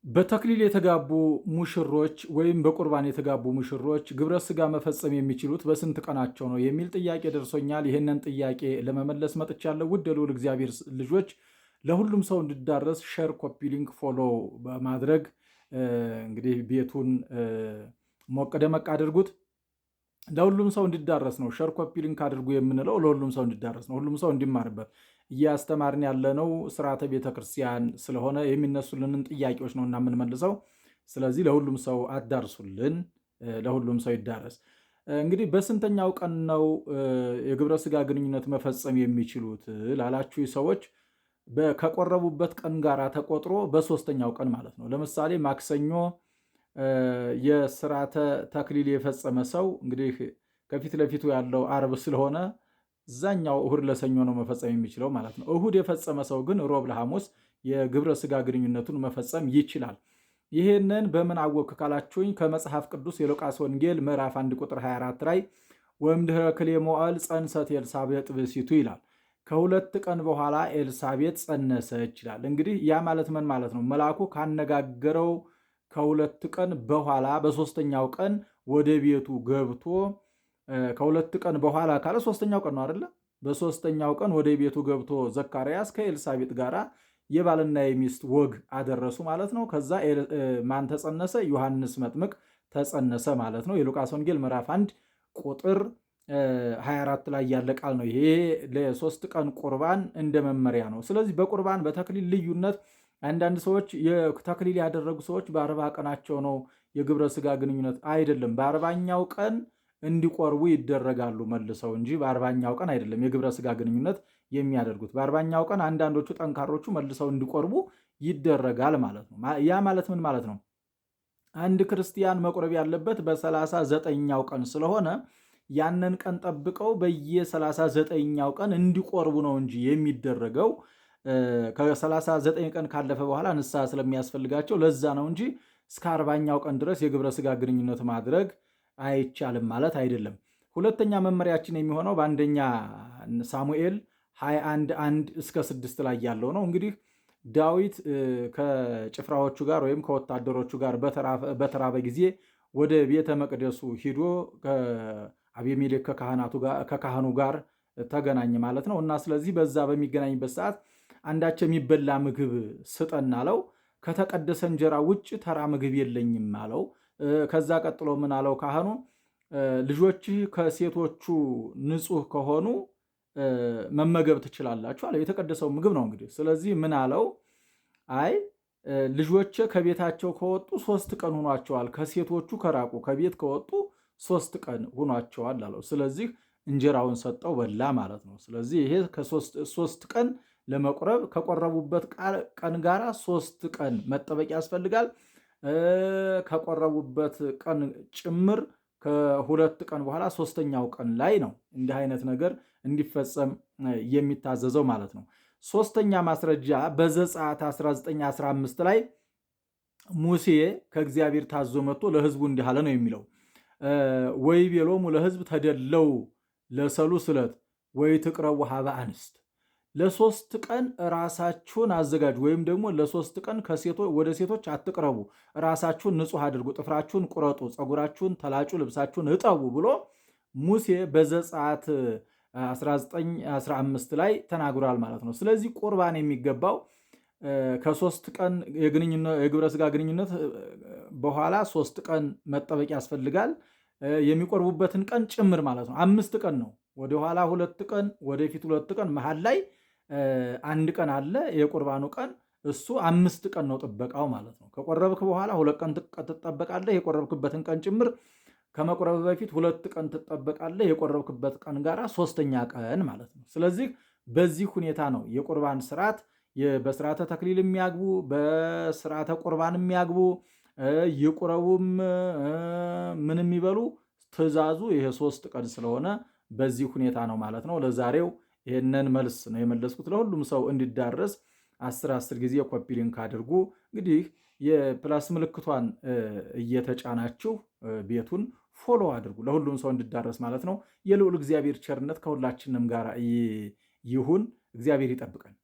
በተክሊል የተጋቡ ሙሽሮች ወይም በቁርባን የተጋቡ ሙሽሮች ግብረ ስጋ መፈጸም የሚችሉት በስንት ቀናቸው ነው የሚል ጥያቄ ደርሶኛል። ይህንን ጥያቄ ለመመለስ መጥቻለሁ። ውድ የልዑል እግዚአብሔር ልጆች ለሁሉም ሰው እንዲዳረስ ሼር፣ ኮፒ ሊንክ፣ ፎሎ በማድረግ እንግዲህ ቤቱን ሞቅ ደመቅ አድርጉት። ለሁሉም ሰው እንዲዳረስ ነው ሼር፣ ኮፒ ሊንክ አድርጉ የምንለው። ለሁሉም ሰው እንዲዳረስ ነው፣ ሁሉም ሰው እንዲማርበት። እያስተማርን ያለነው ስርዓተ ቤተክርስቲያን ስለሆነ የሚነሱልንን ጥያቄዎች ነው እና የምንመልሰው። ስለዚህ ለሁሉም ሰው አዳርሱልን፣ ለሁሉም ሰው ይዳረስ። እንግዲህ በስንተኛው ቀን ነው የግብረ ስጋ ግንኙነት መፈጸም የሚችሉት ላላችሁ ሰዎች ከቆረቡበት ቀን ጋር ተቆጥሮ በሶስተኛው ቀን ማለት ነው። ለምሳሌ ማክሰኞ የስርዓተ ተክሊል የፈጸመ ሰው እንግዲህ ከፊት ለፊቱ ያለው አርብ ስለሆነ እዛኛው እሁድ ለሰኞ ነው መፈጸም የሚችለው ማለት ነው። እሁድ የፈጸመ ሰው ግን ሮብ ለሐሙስ የግብረ ስጋ ግንኙነቱን መፈጸም ይችላል። ይህንን በምን አወክ ካላችሁኝ ከመጽሐፍ ቅዱስ የሉቃስ ወንጌል ምዕራፍ 1 ቁጥር 24 ላይ ወእምድኅረ ክልኤ መዋዕል ጸንሰት ኤልሳቤጥ ብእሲቱ ይላል። ከሁለት ቀን በኋላ ኤልሳቤጥ ጸነሰች ይላል። እንግዲህ ያ ማለት ምን ማለት ነው? መልአኩ ካነጋገረው ከሁለት ቀን በኋላ በሶስተኛው ቀን ወደ ቤቱ ገብቶ ከሁለት ቀን በኋላ ካለ ሶስተኛው ቀን ነው አይደለ? በሶስተኛው ቀን ወደ ቤቱ ገብቶ ዘካርያስ ከኤልሳቤጥ ጋር የባልና የሚስት ወግ አደረሱ ማለት ነው። ከዛ ማን ተጸነሰ? ዮሐንስ መጥምቅ ተጸነሰ ማለት ነው። የሉቃስ ወንጌል ምዕራፍ 1 ቁጥር 24 ላይ ያለ ቃል ነው። ይሄ ለሶስት ቀን ቁርባን እንደ መመሪያ ነው። ስለዚህ በቁርባን በተክሊል ልዩነት አንዳንድ ሰዎች የተክሊል ያደረጉ ሰዎች በ40 ቀናቸው ነው የግብረ ስጋ ግንኙነት አይደለም። በ40ኛው ቀን እንዲቆርቡ ይደረጋሉ መልሰው እንጂ በ40ኛው ቀን አይደለም የግብረ ስጋ ግንኙነት የሚያደርጉት። በ40ኛው ቀን አንዳንዶቹ ጠንካሮቹ መልሰው እንዲቆርቡ ይደረጋል ማለት ነው። ያ ማለት ምን ማለት ነው? አንድ ክርስቲያን መቁረብ ያለበት በ39ኛው ቀን ስለሆነ ያንን ቀን ጠብቀው በየ39ኛው ቀን እንዲቆርቡ ነው እንጂ የሚደረገው ከ39 ቀን ካለፈ በኋላ ንስሐ ስለሚያስፈልጋቸው ለዛ ነው እንጂ እስከ 40ኛው ቀን ድረስ የግብረ ስጋ ግንኙነት ማድረግ አይቻልም ማለት አይደለም። ሁለተኛ መመሪያችን የሚሆነው በአንደኛ ሳሙኤል 21:1 እስከ 6 ላይ ያለው ነው። እንግዲህ ዳዊት ከጭፍራዎቹ ጋር ወይም ከወታደሮቹ ጋር በተራበ ጊዜ ወደ ቤተ መቅደሱ ሂዶ አቤሜሌክ ከካህኑ ጋር ተገናኘ ማለት ነው። እና ስለዚህ በዛ በሚገናኝበት ሰዓት አንዳቸው የሚበላ ምግብ ስጠን አለው። ከተቀደሰ እንጀራ ውጭ ተራ ምግብ የለኝም አለው። ከዛ ቀጥሎ ምን አለው ካህኑ? ልጆችህ ከሴቶቹ ንጹህ ከሆኑ መመገብ ትችላላችሁ አለ። የተቀደሰው ምግብ ነው እንግዲህ። ስለዚህ ምን አለው? አይ ልጆቼ ከቤታቸው ከወጡ 3 ቀን ሆኗቸዋል፣ ከሴቶቹ ከራቁ ከቤት ከወጡ 3 ቀን ሆኗቸዋል አለው። ስለዚህ እንጀራውን ሰጠው፣ በላ ማለት ነው። ስለዚህ ይሄ ከ3 ቀን ለመቁረብ ከቆረቡበት ቀን ጋራ 3 ቀን መጠበቅ ያስፈልጋል። ከቆረቡበት ቀን ጭምር ከ2 ቀን በኋላ 3ኛው ቀን ላይ ነው እንዲህ አይነት ነገር እንዲፈጸም የሚታዘዘው ማለት ነው። ሶስተኛ ማስረጃ በዘጸአት 19:15 ላይ ሙሴ ከእግዚአብሔር ታዞ መጥቶ ለሕዝቡ እንዲህ አለ ነው የሚለው። ወይቤሎሙ ለሕዝብ ተደለው ለሰሉስ ዕለት ወይትቅረቡ ሀበ አንስት። ለ3 ቀን ራሳችሁን አዘጋጁ፣ ወይም ደግሞ ለ3 ቀን ወደ ሴቶች አትቅረቡ፣ ራሳችሁን ንጹሕ አድርጉ፣ ጥፍራችሁን ቁረጡ፣ ፀጉራችሁን ተላጩ፣ ልብሳችሁን እጠቡ ብሎ ሙሴ በዘጸአት 19:15 ላይ ተናግሯል ማለት ነው። ስለዚህ ቁርባን የሚገባው ከ3 ቀን የግብረ ስጋ ግንኙነት በኋላ 3 ቀን መጠበቅ ያስፈልጋል። የሚቆርቡበትን ቀን ጭምር ማለት ነው። 5 ቀን ነው። ወደኋላ 2 ቀን፣ ወደፊት 2 ቀን፣ መሀል ላይ 1 ቀን አለ የቁርባኑ ቀን። እሱ 5 ቀን ነው ጥበቃው ማለት ነው። ከቆረብክ በኋላ 2 ቀን ትጠበቃለህ፣ የቆረብክበትን ቀን ጭምር። ከመቁረብ በፊት 2 ቀን ትጠበቃለህ፣ የቆረብክበት ቀን ጋር 3ኛ ቀን ማለት ነው። ስለዚህ በዚህ ሁኔታ ነው የቁርባን ስርዓት። በስርዓተ ተክሊል የሚያግቡ በስርዓተ ቁርባን የሚያግቡ ይቁረቡም ምን የሚበሉ ትእዛዙ ይሄ 3 ቀን ስለሆነ በዚህ ሁኔታ ነው ማለት ነው። ለዛሬው ይሄንን መልስ ነው የመለስኩት። ለሁሉም ሰው እንዲዳረስ 10 ጊዜ ኮፒ ሊንክ አድርጉ። እንግዲህ የፕላስ ምልክቷን እየተጫናችሁ ቤቱን ፎሎ አድርጉ፣ ለሁሉም ሰው እንዲዳረስ ማለት ነው። የልዑል እግዚአብሔር ቸርነት ከሁላችንም ጋር ይሁን። እግዚአብሔር ይጠብቀን።